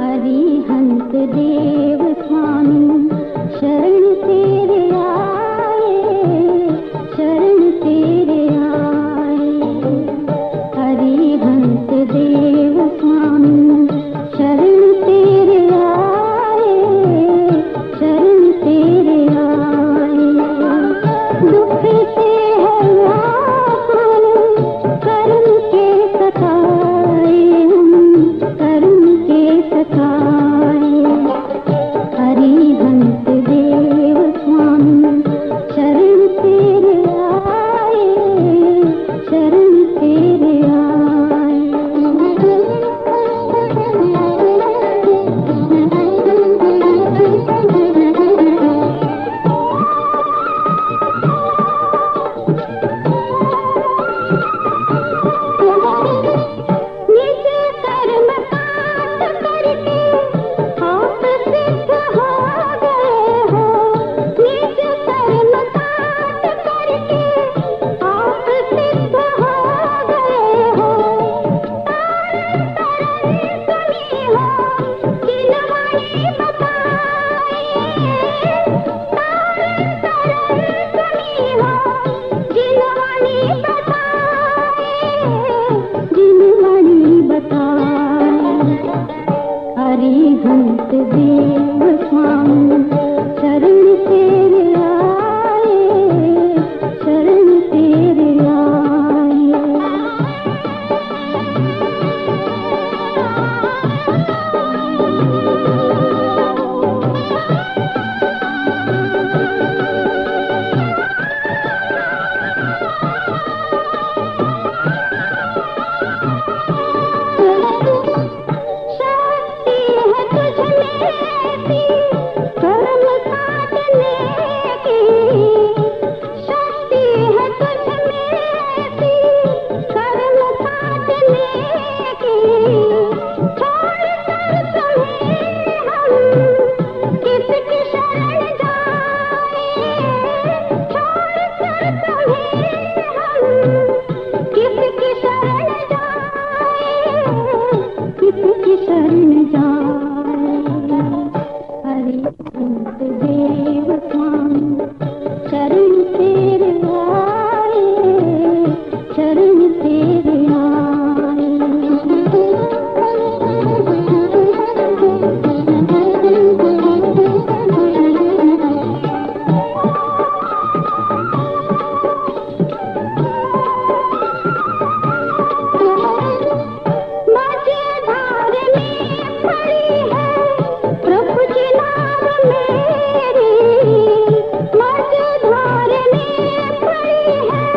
अरिहंत देव स्वामी शरण तेरे आए, शरण तेरे आए। अरिहंत देव स्वामी शरण तेरे आए, शरण तेरे आए। दुख से है आकुल कर्म के सताए, कर्म के सताए। अरिहंत देव स्वामी शरण तेरे आए, शरण तेरे आए। निज कर्म काट करके आप सिद्ध हो गए हो, निज कर्म काट करके आप सिद्ध हो गए हो। तारण तारण सुनी हो जिनवाणी बताए, तारण तारण सुनी हो जिनवाणी बताए, जिनवाणी बताए। अरिहंत देव स्वामी शरण तेरे आए, शरण तेरे आए। शक्ति है तुझ में ऐसी कर्म काटने की, शक्ति है तुझ में ऐसी कर्म काटने की। छोड़ कर तुम्हें हम किसकी शरण जाए, छोड़ कर तुम्हें हम किसकी शरण जाए, किसकी शरण जाए। अरिहंत देव स्वामी शरण तेरे आए, शरण तेरे आए। मझधार में पड़ी है प्रभु जी नाम मेरी, मझधार में पड़ी है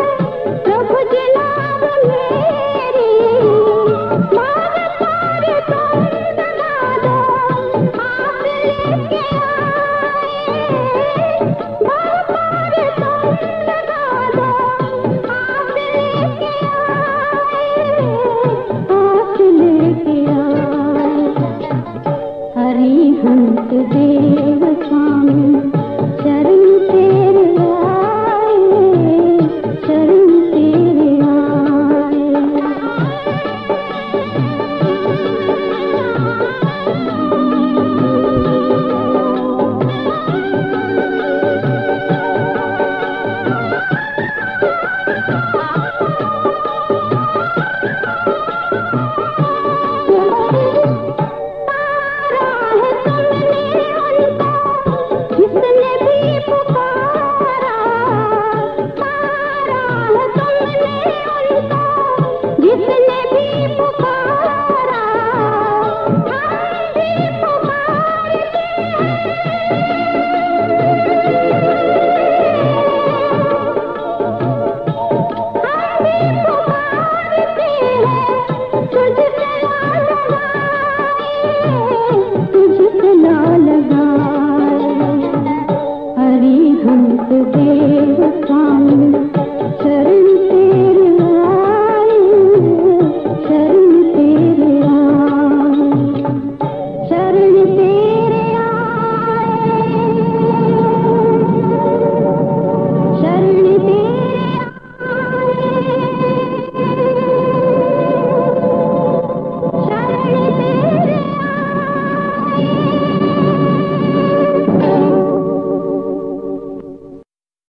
प्रभु जी नाम मेरी। मार पार तुम लगा दो आप लेके आए, मार पार तुम लगा दो आप लेके आए, आप लेके आए। अरिहंत देव स्वामी शरण तेरे आए, शरण तेरे आए। तारा है तुमने उनको जिसने भी पुकारा, तारा है तुमने उनको जिसने भी पुकारा। हम भी पुकारते हम भी पुकारते हैं तुझसे ला लगाए, तुझसे ला लगाए। अरिहंत देव